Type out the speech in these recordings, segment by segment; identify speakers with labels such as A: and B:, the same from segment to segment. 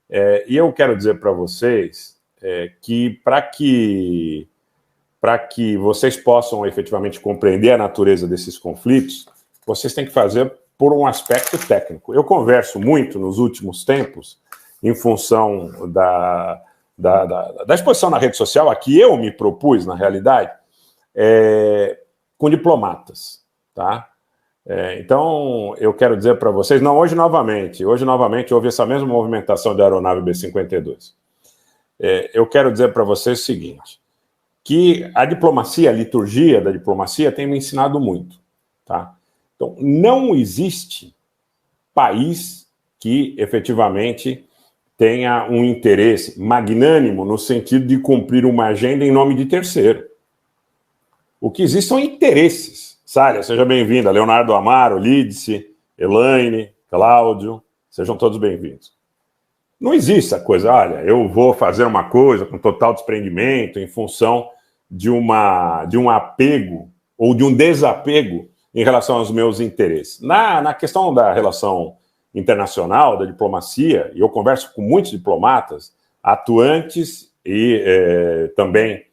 A: E eu quero dizer para vocês que para que vocês possam efetivamente compreender a natureza desses conflitos, vocês têm que fazer por um aspecto técnico. Eu converso muito nos últimos tempos, em função da exposição na rede social, a que eu me propus, na realidade, com diplomatas, tá? Então, eu quero dizer para vocês, não, hoje novamente houve essa mesma movimentação da aeronave B-52. Eu quero dizer para vocês o seguinte, que a diplomacia, a liturgia da diplomacia tem me ensinado muito, tá? Então, não existe país que efetivamente tenha um interesse magnânimo no sentido de cumprir uma agenda em nome de terceiro. O que existe são interesses. Sália, seja bem-vinda. Leonardo Amaro, Lídice, Elaine, Cláudio, sejam todos bem-vindos. Não existe a coisa, olha, eu vou fazer uma coisa com total desprendimento em função de um apego ou de um desapego em relação aos meus interesses. Na questão da relação internacional, da diplomacia, e eu converso com muitos diplomatas, atuantes e também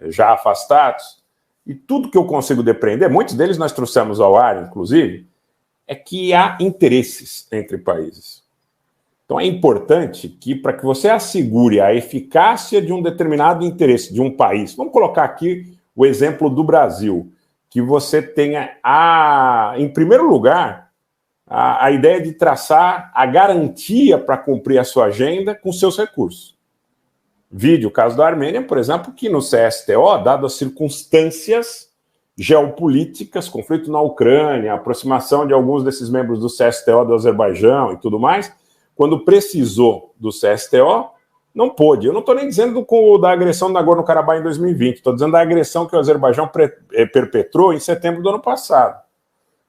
A: já afastados, e tudo que eu consigo depreender, muitos deles nós trouxemos ao ar, inclusive, é que há interesses entre países. Então é importante que, para que você assegure a eficácia de um determinado interesse de um país, vamos colocar aqui o exemplo do Brasil, que você tenha, em primeiro lugar, a ideia de traçar a garantia para cumprir a sua agenda com seus recursos. Vide o caso da Armênia, por exemplo, que no CSTO, dado as circunstâncias geopolíticas, conflito na Ucrânia, aproximação de alguns desses membros do CSTO do Azerbaijão e tudo mais, quando precisou do CSTO, não pôde. Eu não estou nem dizendo da agressão do Nagorno-Karabakh em 2020, estou dizendo da agressão que o Azerbaijão perpetrou em setembro do ano passado,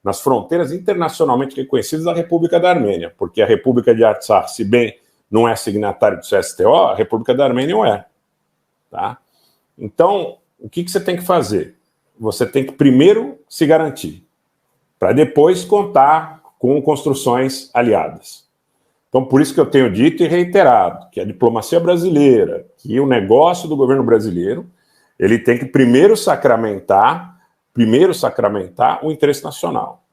A: nas fronteiras internacionalmente reconhecidas da República da Armênia, porque a República de Artsakh, se bem não é signatário do CSTO, a República da Armênia não é. Tá? Então, o que você tem que fazer? Você tem que primeiro se garantir, para depois contar com construções aliadas. Então, por isso que eu tenho dito e reiterado que a diplomacia brasileira, que o negócio do governo brasileiro, ele tem que primeiro sacramentar o interesse nacional.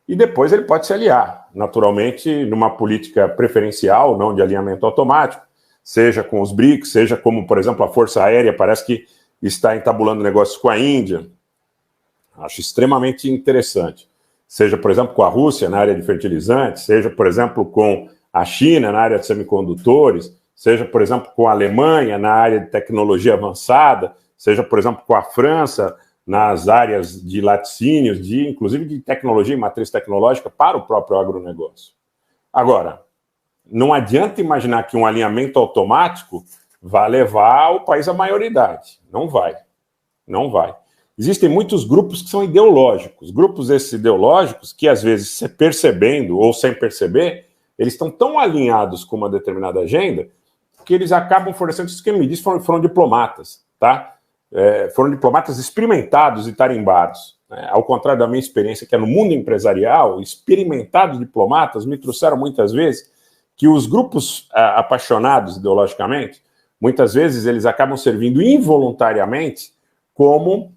A: E depois ele pode se aliar, naturalmente, numa política preferencial, não de alinhamento automático, seja com os BRICS, seja como, por exemplo, a Força Aérea parece que está entabulando negócios com a Índia. Acho extremamente interessante. Seja, por exemplo, com a Rússia na área de fertilizantes, seja, por exemplo, com a China na área de semicondutores, seja, por exemplo, com a Alemanha na área de tecnologia avançada, seja, por exemplo, com a França nas áreas de laticínios, inclusive de tecnologia e matriz tecnológica para o próprio agronegócio. Agora, não adianta imaginar que um alinhamento automático vai levar o país à maioridade. Não vai. Não vai. Existem muitos grupos que são ideológicos. Grupos esses ideológicos que, às vezes, percebendo ou sem perceber, eles estão tão alinhados com uma determinada agenda que eles acabam fornecendo isso que me disse, foram diplomatas, tá? Foram diplomatas experimentados e tarimbados. Né? Ao contrário da minha experiência, que é no mundo empresarial, experimentados diplomatas me trouxeram muitas vezes que os grupos apaixonados ideologicamente, muitas vezes eles acabam servindo involuntariamente como,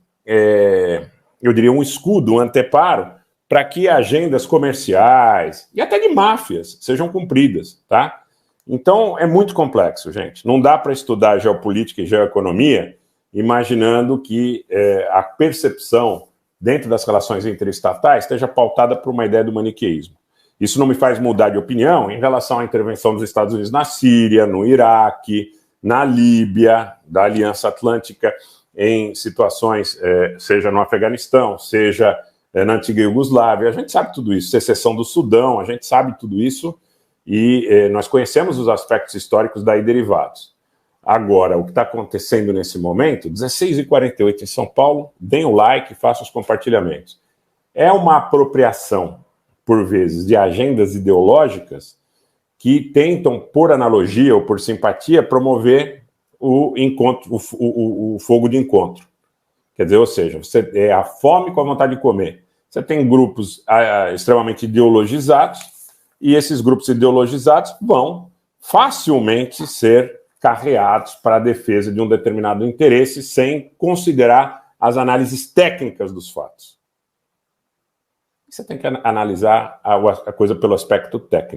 A: eu diria, um escudo, um anteparo, para que agendas comerciais e até de máfias sejam cumpridas, tá? Então, é muito complexo, gente. Não dá para estudar geopolítica e geoeconomia imaginando que a percepção dentro das relações interestatais esteja pautada por uma ideia do maniqueísmo. Isso não me faz mudar de opinião em relação à intervenção dos Estados Unidos na Síria, no Iraque, na Líbia, da Aliança Atlântica, em situações, seja no Afeganistão, seja na antiga Iugoslávia. A gente sabe tudo isso, secessão do Sudão, a gente sabe tudo isso e nós conhecemos os aspectos históricos daí derivados. Agora, o que está acontecendo nesse momento, 16h48 em São Paulo, deem o like, façam os compartilhamentos. É uma apropriação, por vezes, de agendas ideológicas que tentam, por analogia ou por simpatia, promover o encontro, o fogo de encontro. Quer dizer, ou seja, você é a fome com a vontade de comer. Você tem grupos extremamente ideologizados, e esses grupos ideologizados vão facilmente ser carreados para a defesa de um determinado interesse sem considerar as análises técnicas dos fatos. Você tem que analisar a coisa pelo aspecto técnico.